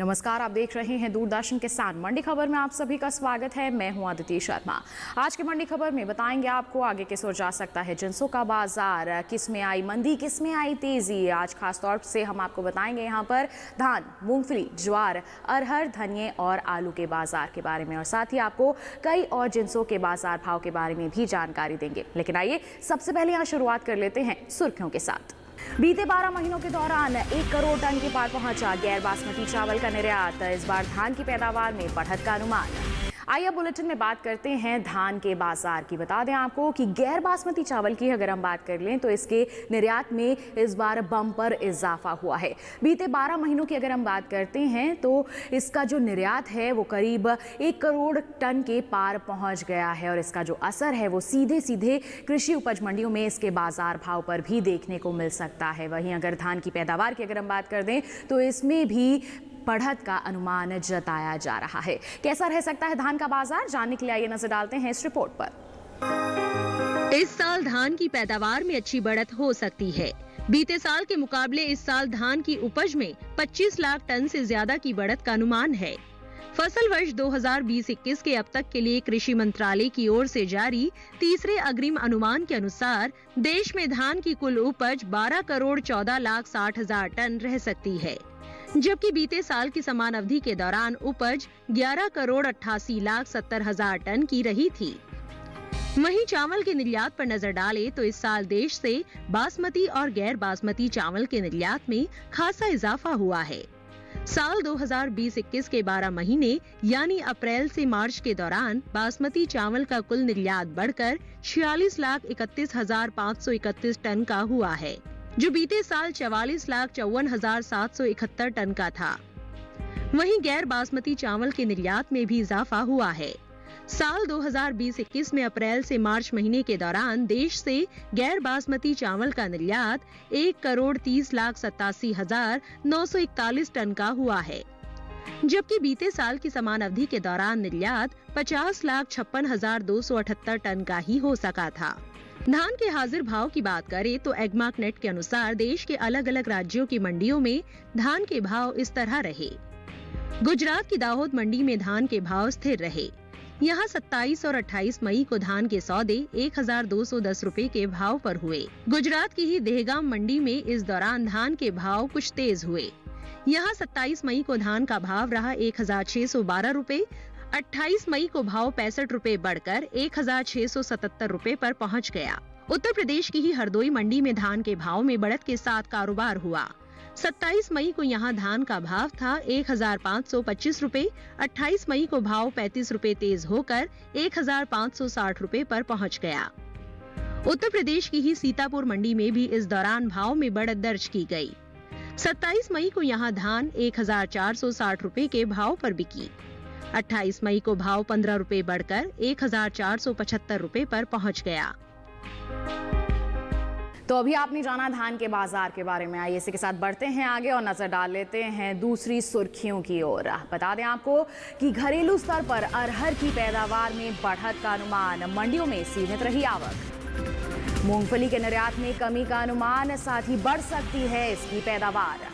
नमस्कार, आप देख रहे हैं दूरदर्शन किसान मंडी खबर में आप सभी का स्वागत है। मैं हूं अदिति शर्मा। आज की मंडी खबर में बताएंगे आपको आगे किस ओर जा सकता है जिंसों का बाजार, किस में आई मंदी, किस में आई तेजी। आज खास तौर से हम आपको बताएंगे यहां पर धान, मूंगफली, ज्वार, अरहर, धनिये और आलू के बाजार के बारे में, और साथ ही आपको कई और जिंसों के बाजार भाव के बारे में भी जानकारी देंगे। लेकिन आइए सबसे पहले यहाँ शुरुआत कर लेते हैं सुर्खियों के साथ। बीते 12 महीनों के दौरान 1 करोड़ टन के पार पहुंचा गैर बासमती चावल का निर्यात। इस बार धान की पैदावार में बढ़त का अनुमान। आइए बुलेटिन में बात करते हैं धान के बाजार की। बता दें आपको कि गैर बासमती चावल की अगर हम बात कर लें तो इसके निर्यात में इस बार बम्पर इजाफा हुआ है। बीते 12 महीनों की अगर हम बात करते हैं तो इसका जो निर्यात है वो करीब 1 करोड़ टन के पार पहुंच गया है, और इसका जो असर है वो सीधे सीधे कृषि उपज मंडियों में इसके बाजार भाव पर भी देखने को मिल सकता है। वहीं अगर धान की पैदावार की अगर हम बात कर दें तो इसमें भी बढ़त का अनुमान जताया जा रहा है। कैसा रह सकता है धान का बाजार, जानने के लिए आइए नजर डालते हैं इस रिपोर्ट पर। इस साल धान की पैदावार में अच्छी बढ़त हो सकती है। बीते साल के मुकाबले इस साल धान की उपज में 25 लाख टन से ज्यादा की बढ़त का अनुमान है। फसल वर्ष 2020-21 के अब तक के लिए कृषि मंत्रालय की ओर से जारी तीसरे अग्रिम अनुमान के अनुसार देश में धान की कुल उपज 12 करोड़ 14 लाख 60 हजार टन रह सकती है, जबकि बीते साल की समान अवधि के दौरान उपज 11 करोड़ 88 लाख 70 हजार टन की रही थी। वहीं चावल के निर्यात पर नजर डाले तो इस साल देश से बासमती और गैर बासमती चावल के निर्यात में खासा इजाफा हुआ है। साल 2020-21 के 12 महीने यानी अप्रैल से मार्च के दौरान बासमती चावल का कुल निर्यात बढ़कर 46 लाख 31 हजार 531 टन का हुआ है, जो बीते साल 44 लाख 54 हजार 771 टन का था। वहीं गैर बासमती चावल के निर्यात में भी इजाफा हुआ है। साल 2020-21 में अप्रैल से मार्च महीने के दौरान देश से गैर बासमती चावल का निर्यात 1 करोड़ 30 लाख 87 हजार 941 टन का हुआ है, जबकि बीते साल की समान अवधि के दौरान निर्यात 50 लाख 56 हजार 278 टन का ही हो सका था। धान के हाजिर भाव की बात करें तो एग्मार्क नेट के अनुसार देश के अलग अलग राज्यों की मंडियों में धान के भाव इस तरह रहे। गुजरात की दाहोद मंडी में धान के भाव स्थिर रहे। यहाँ 27 और 28 मई को धान के सौदे 1210 रुपए के भाव पर हुए। गुजरात की ही देहगाम मंडी में इस दौरान धान के भाव कुछ तेज हुए। यहाँ 27 मई को धान का भाव रहा 1612 रुपए, 28 मई को भाव 65 रुपए बढ़कर 1677 रुपए पर पहुंच गया। उत्तर प्रदेश की ही हरदोई मंडी में धान के भाव में बढ़त के साथ कारोबार हुआ। 27 मई को यहाँ धान का भाव था 1525 रुपए, 28 मई को भाव 35 रुपए तेज होकर 1560 रुपए पर पहुंच गया। उत्तर प्रदेश की ही सीतापुर मंडी में भी इस दौरान भाव में बढ़त दर्ज की गई। 27 मई को यहाँ धान 1460 रुपए के भाव पर बिकी। 28 मई को भाव 15 रुपए बढ़कर 1475 रुपए पर पहुंच गया। तो अभी आपने जाना धान के बाजार के बारे में। आइए इसी के साथ बढ़ते हैं आगे और नजर डाल लेते हैं दूसरी सुर्खियों की ओर। बता दें आपको कि घरेलू स्तर पर अरहर की पैदावार में बढ़त का अनुमान, मंडियों में सीमित रही आवक। मूंगफली के निर्यात में कमी का अनुमान, साथ ही बढ़ सकती है इसकी पैदावार।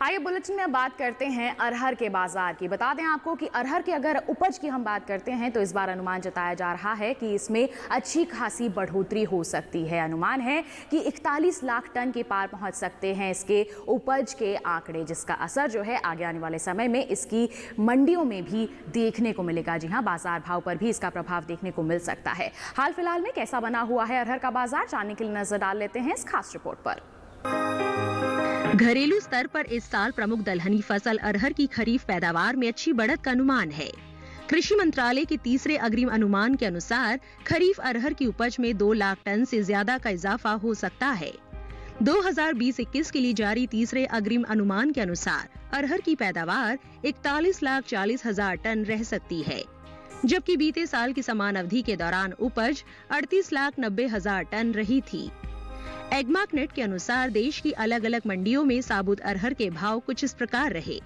आइए बुलेटिन में बात करते हैं अरहर के बाजार की। बता दें आपको कि अरहर की अगर उपज की हम बात करते हैं तो इस बार अनुमान जताया जा रहा है कि इसमें अच्छी खासी बढ़ोतरी हो सकती है। अनुमान है कि 41 लाख टन के पार पहुंच सकते हैं इसके उपज के आंकड़े, जिसका असर जो है आगे आने वाले समय में इसकी मंडियों में भी देखने को मिलेगा। जी हां, बाजार भाव पर भी इसका प्रभाव देखने को मिल सकता है। हाल फिलहाल में कैसा बना हुआ है अरहर का बाजार, जानने के लिए नजर डाल लेते हैं इस खास रिपोर्ट पर। घरेलू स्तर पर इस साल प्रमुख दलहनी फसल अरहर की खरीफ पैदावार में अच्छी बढ़त का अनुमान है। कृषि मंत्रालय के तीसरे अग्रिम अनुमान के अनुसार खरीफ अरहर की उपज में 2 लाख टन से ज्यादा का इजाफा हो सकता है। 2020-21 के लिए जारी तीसरे अग्रिम अनुमान के अनुसार अरहर की पैदावार 41 लाख 40 हजार टन रह सकती है, जबकि बीते साल की समान अवधि के दौरान उपज 38 लाख 90 हजार टन रही थी। एग्मार्क नेट के अनुसार देश की अलग अलग मंडियों में साबुत अरहर के भाव कुछ इस प्रकार रहे।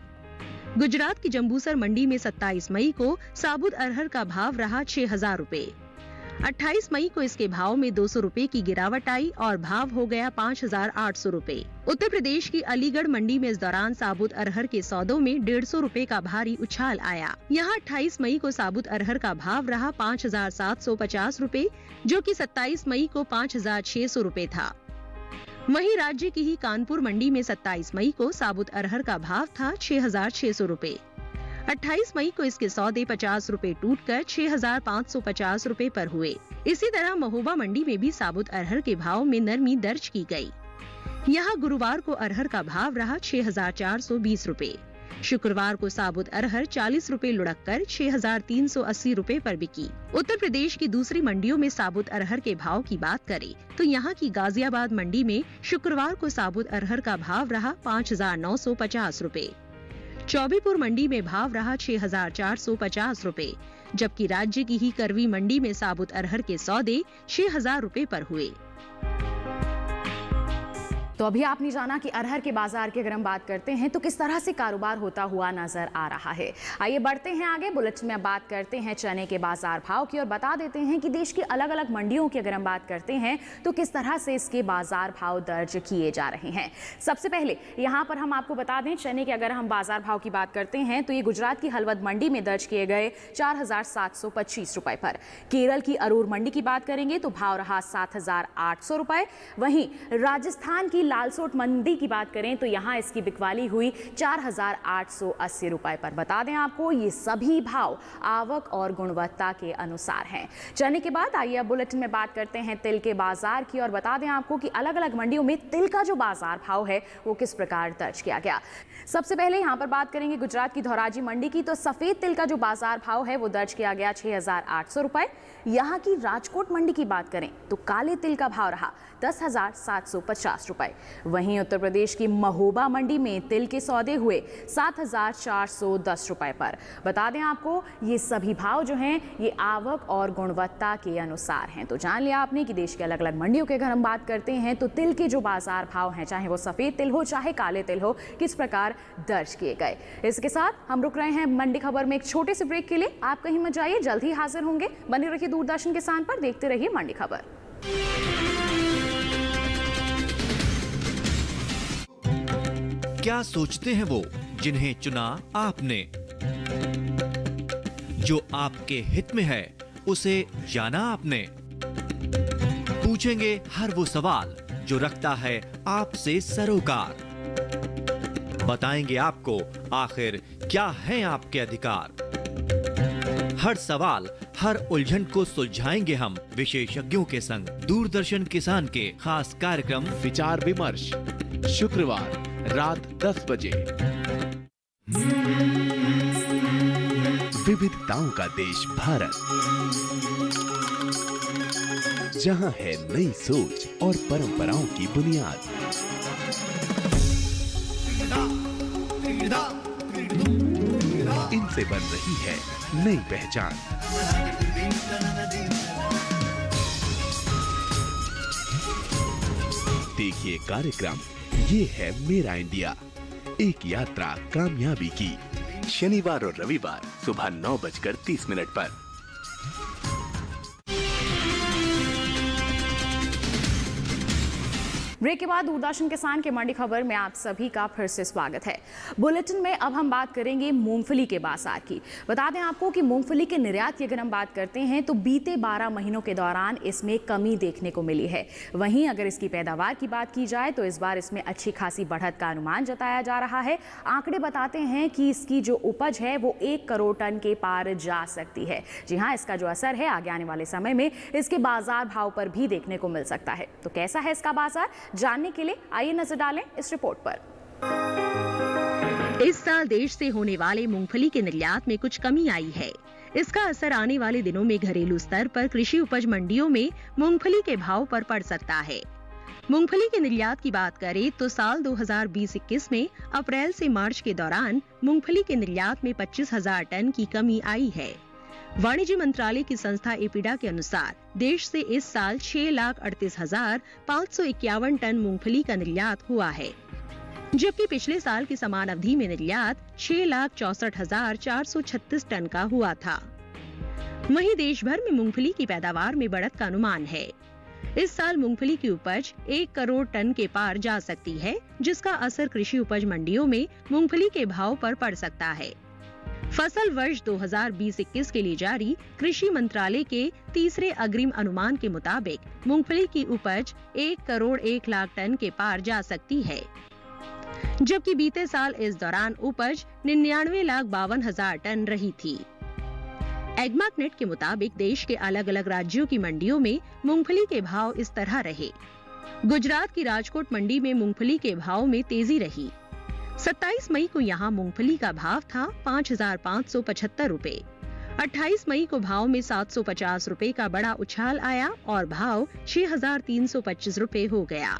गुजरात की जंबूसर मंडी में 27 मई को साबुत अरहर का भाव रहा 6000 रुपए, 28 मई को इसके भाव में 200 रुपए की गिरावट आई और भाव हो गया 5,800 रुपए। उत्तर प्रदेश की अलीगढ़ मंडी में इस दौरान साबुत अरहर के सौदों में 150 रुपए का भारी उछाल आया। यहाँ 28 मई को साबुत अरहर का भाव रहा 5,750 रुपए, जो कि 27 मई को 5,600 रुपए था। वहीं राज्य की ही कानपुर मंडी में 27 मई को साबुत अरहर का भाव था 6,600 रुपए। 28 मई को इसके सौदे 50 रुपए टूटकर 6,550 रुपए पर हुए। इसी तरह महोबा मंडी में भी साबुत अरहर के भाव में नरमी दर्ज की गई। यहाँ गुरुवार को अरहर का भाव रहा 6,420 रुपए। शुक्रवार को साबुत अरहर 40 रुपए लुढ़क कर 6,380 रुपए पर बिकी। उत्तर प्रदेश की दूसरी मंडियों में साबुत अरहर के भाव की बात करें तो यहाँ की गाजियाबाद मंडी में शुक्रवार को साबुत अरहर का भाव रहा 5,950 रुपए। चौबीपुर मंडी में भाव रहा 6,450 रुपए, जबकि राज्य की ही करवी मंडी में साबुत अरहर के सौदे 6,000 रुपए पर हुए। तो अभी आपने जाना कि अरहर के बाजार की अगर हम बात करते हैं तो किस तरह से कारोबार होता हुआ नजर आ रहा है। आइए बढ़ते हैं आगे, बुलेटिन में बात करते हैं चने के बाजार भाव की और बता देते हैं कि देश की अलग अलग मंडियों की अगर हम बात करते हैं तो किस तरह से इसके बाजार भाव दर्ज किए जा रहे हैं। सबसे पहले यहाँ पर हम आपको बता दें, चने के अगर हम बाजार भाव की बात करते हैं तो ये गुजरात की हलवद मंडी में दर्ज किए गए 4,725 रुपए पर। केरल की अरूर मंडी की बात करेंगे तो भाव रहा 7,800 रुपए। वहीं राजस्थान की लालसोट मंडी की बात करें तो यहां इसकी बिकवाली हुई 4,880 रुपए पर। बता दें आपको ये सभी भाव आवक और गुणवत्ता के अनुसार हैं। चने के बाद आइए अब बुलेटिन में बात करते हैं तिल के बाजार की और बता दें आपको कि अलग अलग मंडियों में तिल का जो बाजार भाव है वो किस प्रकार दर्ज किया गया। सबसे पहले यहां पर बात करेंगे गुजरात की धोराजी मंडी की, तो सफेद तिल का जो बाजार भाव है वो दर्ज किया गया 6,800 रुपए। यहाँ की राजकोट मंडी की बात करें तो काले तिल का भाव रहा 10,750 रुपए। वहीं उत्तर प्रदेश की महोबा मंडी में तिल के सौदे हुए 7,410 रुपए पर। बता दें आपको ये सभी भाव जो हैं ये आवक और गुणवत्ता के अनुसार हैं। तो जान लिया आपने कि देश के अलग अलग मंडियों के अगर हम बात करते हैं तो तिल के जो बाजार भाव हैं, चाहे वो सफेद तिल हो चाहे काले तिल हो, किस प्रकार दर्ज किए गए। इसके साथ हम रुक रहे हैं मंडी खबर में एक छोटे से ब्रेक के लिए। आप कहीं मत जाइए, जल्द ही हाजिर होंगे। बने रहिए दूरदर्शन किसान पर, देखते रहिए मंडी खबर। क्या सोचते हैं वो जिन्हें चुना आपने? जो आपके हित में है उसे जाना आपने। पूछेंगे हर वो सवाल जो रखता है आपसे सरोकार। बताएंगे आपको आखिर क्या है आपके अधिकार। हर सवाल हर उलझन को सुलझाएंगे हम विशेषज्ञों के संग। दूरदर्शन किसान के खास कार्यक्रम विचार विमर्श, शुक्रवार रात 10 बजे। विविधताओं का देश भारत, जहां है नई सोच और परंपराओं की बुनियाद। इनसे बन रही है नई पहचान। देखिए कार्यक्रम ये है मेरा इंडिया, एक यात्रा कामयाबी की। शनिवार और रविवार सुबह 9:30 पर। ब्रेक के बाद दूरदर्शन किसान के मंडी खबर में आप सभी का फिर से स्वागत है। बुलेटिन में अब हम बात करेंगे मूंगफली के बाजार की। बता दें आपको कि मूंगफली के निर्यात की अगर हम बात करते हैं तो बीते 12 महीनों के दौरान इसमें कमी देखने को मिली है। वहीं अगर इसकी पैदावार की बात की जाए तो इस बार इसमें अच्छी खासी बढ़त का अनुमान जताया जा रहा है। आंकड़े बताते हैं कि इसकी जो उपज है वो 1 करोड़ टन के पार जा सकती है। जी हाँ, इसका जो असर है आगे आने वाले समय में इसके बाजार भाव पर भी देखने को मिल सकता है। तो कैसा है इसका बाजार, जानने के लिए आइए नजर डालें इस रिपोर्ट पर। इस साल देश से होने वाले मूंगफली के निर्यात में कुछ कमी आई है। इसका असर आने वाले दिनों में घरेलू स्तर पर कृषि उपज मंडियों में मूंगफली के भाव पर पड़ सकता है। मूंगफली के निर्यात की बात करें तो साल 2020-21 में अप्रैल से मार्च के दौरान मूंगफली के निर्यात में 25,000 टन की कमी आई है। वाणिज्य मंत्रालय की संस्था एपीडा के अनुसार देश से इस साल 6,38,551 टन मूंगफली का निर्यात हुआ है, जबकि पिछले साल की समान अवधि में निर्यात 6,64,436 टन का हुआ था। वहीं देश भर में मूंगफली की पैदावार में बढ़त का अनुमान है। इस साल मूंगफली की उपज 1 करोड़ टन के पार जा सकती है, जिसका असर कृषि उपज मंडियों में मूंगफली के भाव पर पड़ सकता है। फसल वर्ष 2020-21 के लिए जारी कृषि मंत्रालय के तीसरे अग्रिम अनुमान के मुताबिक मूंगफली की उपज 1 करोड़ 1 लाख टन के पार जा सकती है, जबकि बीते साल इस दौरान उपज 99,52,000 टन रही थी। एग्मार्कनेट के मुताबिक देश के अलग अलग राज्यों की मंडियों में मूंगफली के भाव इस तरह रहे। गुजरात की राजकोट मंडी में मूंगफली के भाव में तेजी रही। 27 मई को यहां मूंगफली का भाव था 5,575 रुपए। 28 मई को भाव में 750 रुपए का बड़ा उछाल आया और भाव 6,325 रुपए हो गया।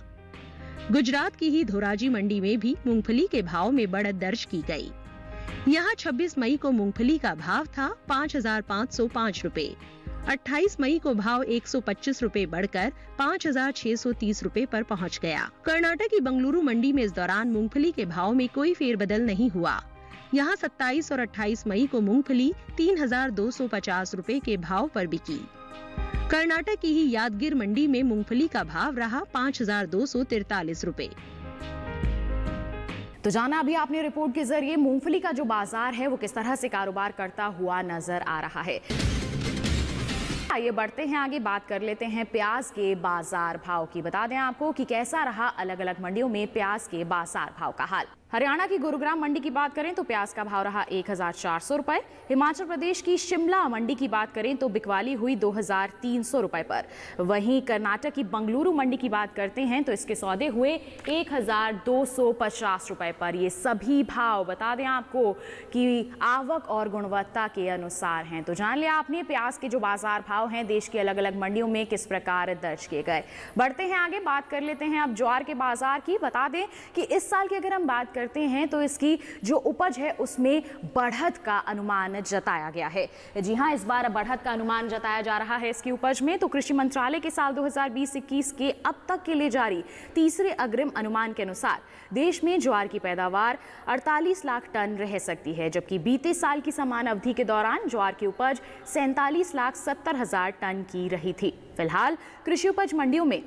गुजरात की ही धोराजी मंडी में भी मूंगफली के भाव में बढ़त दर्ज की गई। यहाँ 26 मई को मूंगफली का भाव था 5,505 रुपए। 28 मई को भाव 125 रुपए बढ़कर 5,630 रुपए पर पहुँच गया। कर्नाटक की बंगलुरु मंडी में इस दौरान मूंगफली के भाव में कोई फेरबदल नहीं हुआ। यहाँ 27 और 28 मई को मूंगफली 3,250 रुपए के भाव पर बिकी। कर्नाटक की ही यादगिर मंडी में मूंगफली का भाव रहा 5,243 रुपए। तो जाना अभी आपने रिपोर्ट के जरिए मूंगफली का जो बाजार है वो किस तरह से कारोबार करता हुआ नजर आ रहा है। आइए बढ़ते हैं आगे, बात कर लेते हैं प्याज के बाजार भाव की। बता दें आपको कि कैसा रहा अलग अलग मंडियों में प्याज के बाजार भाव का हाल। हरियाणा की गुरुग्राम मंडी की बात करें तो प्याज का भाव रहा 1,400 रुपए। हिमाचल प्रदेश की शिमला मंडी की बात करें तो बिकवाली हुई 2,300 रुपए पर। वहीं कर्नाटक की बंगलुरु मंडी की बात करते हैं तो इसके सौदे हुए 1,250 रुपए पर। ये सभी भाव बता दें आपको कि आवक और गुणवत्ता के अनुसार हैं। तो जान लिया आपने प्याज के जो बाजार भाव हैं देश की अलग अलग मंडियों में किस प्रकार दर्ज किए गए। बढ़ते हैं आगे, बात कर लेते हैं अब ज्वार के बाजार की। बता दें कि इस साल की अगर हम बात करते हैं तो इसकी जो उपज है उसमें बढ़त का अनुमान जताया गया है। जी हां, इस बार बढ़त का अनुमान जताया जा रहा है इसकी उपज में। तो कृषि मंत्रालय के साल 2020-21 के अब तक के लिए जारी तीसरे अग्रिम अनुमान के अनुसार देश में ज्वार की पैदावार 48 लाख टन रह सकती है, जबकि बीते साल की समान अवधि के दौरान ज्वार की उपज 47,70,000 टन की रही थी। फिलहाल कृषि उपज मंडियों में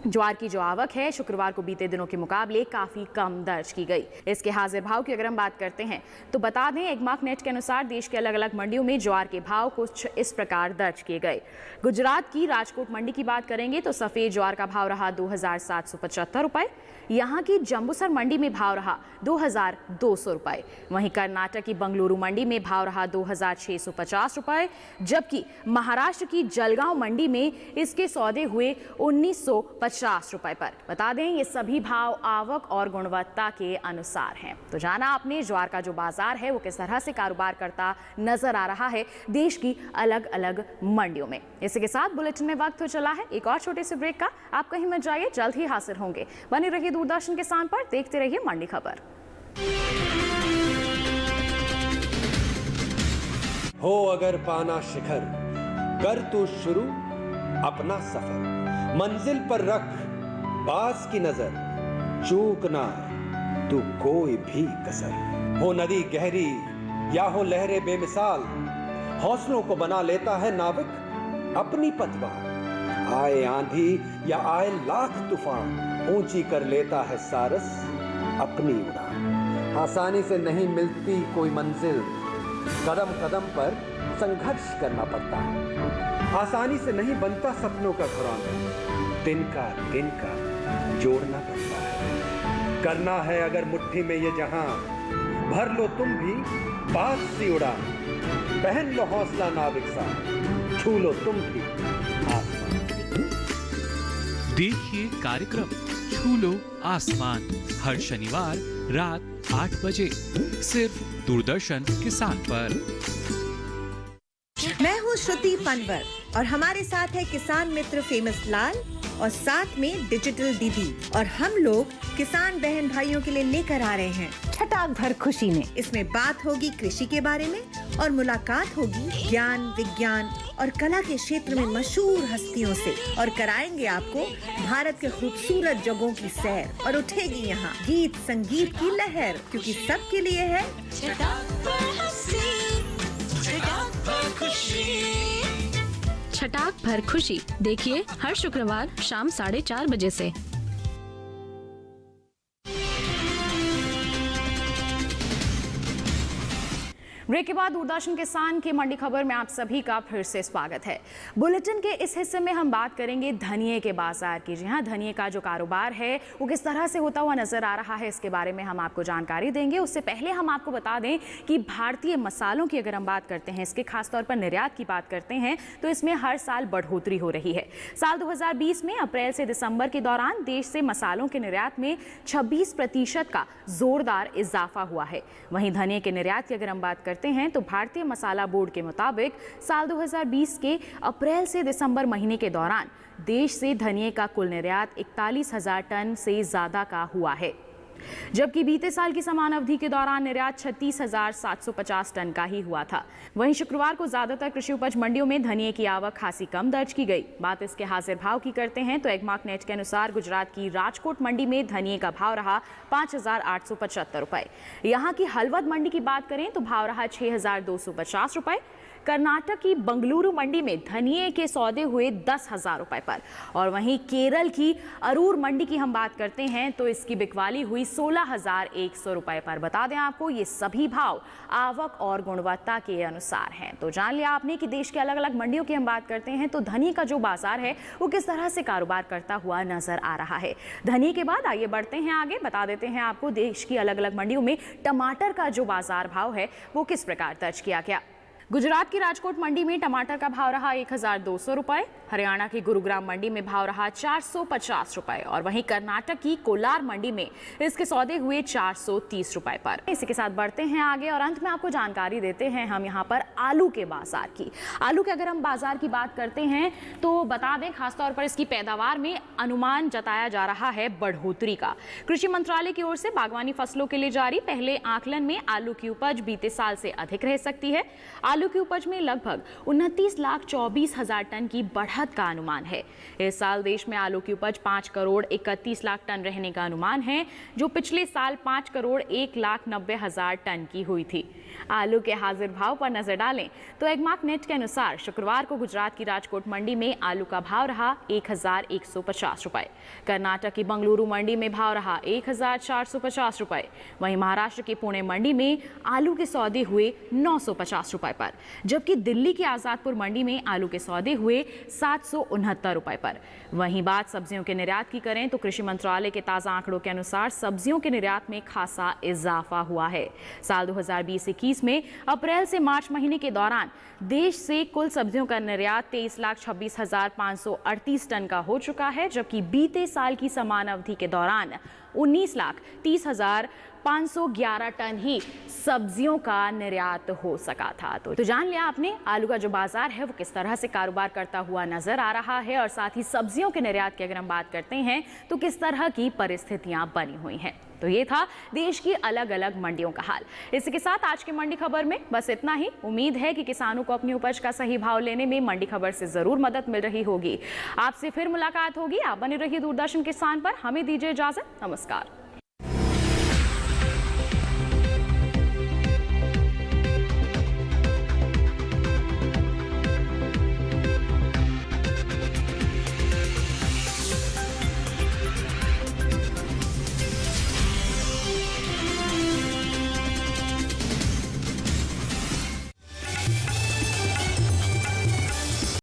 ज्वार की जो आवक है शुक्रवार को बीते दिनों के मुकाबले काफी कम दर्ज की गई। इसके हाजिर भाव की अगर हम बात करते हैं तो बता दें एग्मार्कनेट के अनुसार देश के अलग अलग मंडियों में ज्वार के भाव कुछ इस प्रकार दर्ज किए गए। गुजरात की राजकोट मंडी की बात करेंगे तो सफेद ज्वार का भाव रहा 2,775 रुपए। यहाँ की जम्बूसर मंडी में भाव रहा 2,200 रुपए। वहीं कर्नाटक की बंगलुरु मंडी में भाव रहा 2,650 रुपए, जबकि महाराष्ट्र की जलगांव मंडी में इसके सौदे हुए 1,950 रुपए पर। बता दें ये सभी भाव आवक और गुणवत्ता के अनुसार हैं। तो जाना आपने ज्वार का जो बाजार है वो किस तरह से कारोबार करता नजर आ रहा है देश की अलग अलग मंडियों में। इसी के साथ बुलेटिन में वक्त हो चला है एक और छोटे से ब्रेक का। आप कहीं मत जाइए, जल्द ही हाजिर होंगे। बने रहिए दूरदर्शन किसान पर, देखते रहिए मंडी खबर। हो अगर पाना शिखर, कर तू शुरू अपना सफर। मंजिल पर रख बास की नजर, चूक ना तू कोई भी कसर। हो नदी गहरी या हो लहरें बेमिसाल, हौसलों को बना लेता है नाविक अपनी पतवार। आए आंधी या आए लाख तूफान, ऊंची कर लेता है सारस अपनी उड़ान। आसानी से नहीं मिलती कोई मंजिल, कदम कदम पर संघर्ष करना पड़ता है। आसानी से नहीं बनता सपनों का घरौंदा, दिन का जोड़ना पड़ता है। करना है अगर मुट्ठी में ये जहां, भर लो तुम भी बात सी उड़ान। पहन लो हौसला नाविक सा, छू लो तुम भी आसमान। देखिए कार्यक्रम छू लो आसमान हर शनिवार रात 8 बजे सिर्फ दूरदर्शन किसान पर। मैं हूँ श्रुति पनवर और हमारे साथ है किसान मित्र फेमस लाल और साथ में डिजिटल दीदी, और हम लोग किसान बहन भाइयों के लिए लेकर आ रहे हैं छटाक भर खुशी में। इसमें बात होगी कृषि के बारे में और मुलाकात होगी ज्ञान विज्ञान और कला के क्षेत्र में मशहूर हस्तियों से, और कराएंगे आपको भारत के खूबसूरत जगहों की सैर, और उठेगी यहाँ गीत संगीत की लहर, क्योंकि सबके लिए है छटाक भर हंसी, छटाक भर खुशी। छटाक भर खुशी देखिए हर शुक्रवार शाम 4:30 बजे से। ब्रेक के बाद दूरदर्शन किसान की मंडी खबर में आप सभी का फिर से स्वागत है। बुलेटिन के इस हिस्से में हम बात करेंगे धनिये के बाजार की। जी हाँ, धनिये का जो कारोबार है वो किस तरह से होता हुआ नजर आ रहा है, इसके बारे में हम आपको जानकारी देंगे। उससे पहले हम आपको बता दें कि भारतीय मसालों की अगर हम बात करते हैं, इसके खासतौर पर निर्यात की बात करते हैं, तो इसमें हर साल बढ़ोतरी हो रही है। साल 2020 में अप्रैल से दिसंबर के दौरान देश से मसालों के निर्यात में 26% का जोरदार इजाफा हुआ है। वहीं धनिये के निर्यात की अगर हम बात करते हैं तो भारतीय मसाला बोर्ड के मुताबिक साल 2020 के अप्रैल से दिसंबर महीने के दौरान देश से धनिये का कुल निर्यात 41,000 टन से ज्यादा का हुआ है, जबकि बीते साल की समान अवधि के दौरान निर्यात 36,750 टन का ही हुआ था। वहीं शुक्रवार को ज्यादातर कृषि उपज मंडियों में धनिये की आवक खासी कम दर्ज की गई। बात इसके हाजिर भाव की करते हैं तो एगमार्क नेट के अनुसार गुजरात की राजकोट मंडी में धनिये का भाव रहा 5,875 रुपए। यहाँ की हलवद मंडी की बात करें तो भाव रहा 6,250 रुपए। कर्नाटक की बंगलुरु मंडी में धनिये के सौदे हुए 10,000 रुपए पर, और वहीं केरल की अरूर मंडी की हम बात करते हैं तो इसकी बिकवाली हुई 16,100 रुपए पर। बता दें आपको ये सभी भाव आवक और गुणवत्ता के अनुसार हैं। तो जान लिया आपने कि देश के अलग अलग मंडियों की हम बात करते हैं तो धनिये का जो बाजार है वो किस तरह से कारोबार करता हुआ नजर आ रहा है। धनिये के बाद आइए बढ़ते हैं आगे, बता देते हैं आपको देश की अलग अलग मंडियों में टमाटर का जो बाजार भाव है वो किस प्रकार दर्ज किया गया। गुजरात की राजकोट मंडी में टमाटर का भाव रहा 1,200 रुपए, हरियाणा की गुरुग्राम मंडी में भाव रहा 450 रुपए, और वहीं कर्नाटक की कोलार मंडी में इसके सौदे हुए 430 रुपए पर। इसी के साथ बढ़ते हैं आगे और अंत में आपको जानकारी देते हैं हम यहाँ पर आलू के बाजार की। आलू के अगर हम बाजार की बात करते हैं तो बता दें खासतौर पर इसकी पैदावार में अनुमान जताया जा रहा है बढ़ोतरी का। कृषि मंत्रालय की ओर से बागवानी फसलों के लिए जारी पहले आकलन में आलू की उपज बीते साल से अधिक रह सकती है। आलू की उपज में लगभग 29,24,000 टन की बढ़त का अनुमान है। इस साल देश में आलू की उपज 5,31,00,000 टन रहने का अनुमान है, जो पिछले साल 5,01,90,000 टन की हुई थी। आलू के हाजिर भाव पर नजर डालें तो एगमार्क नेट के अनुसार शुक्रवार को गुजरात की राजकोट मंडी में आलू का भाव रहा 1,150 रुपए, कर्नाटक की बंगलुरु मंडी में भाव रहा 1,450 रुपए, वहीं महाराष्ट्र की पुणे मंडी में आलू के सौदे हुए 950 रुपए पर, जबकि दिल्ली की आजादपुर मंडी में आलू के सौदे हुए 769 रुपए पर। वहीं बात सब्जियों के निर्यात की करें तो कृषि मंत्रालय के ताजा आंकड़ों के अनुसार सब्जियों के निर्यात में खासा इजाफा हुआ है। साल 2020-21 में अप्रैल से मार्च महीने के दौरान देश से कुल सब्जियों का निर्यात 23,26,538 टन का हो चुका है, जबकि बीते साल की समान अवधि के दौरान 19,30,511 टन ही सब्जियों का निर्यात हो सका था। तो जान लिया आपने आलू का जो बाजार है वो किस तरह से कारोबार करता हुआ नजर आ रहा है, और साथ ही सब्जियों के निर्यात की अगर हम बात करते हैं तो किस तरह की परिस्थितियां बनी हुई हैं। तो ये था देश की अलग अलग मंडियों का हाल। इसी के साथ आज की मंडी खबर में बस इतना ही। उम्मीद है कि किसानों को अपनी उपज का सही भाव लेने में मंडी खबर से जरूर मदद मिल रही होगी। आपसे फिर मुलाकात होगी। आप बने रहिए दूरदर्शन किसान पर। हमें दीजिए इजाजत। नमस्कार।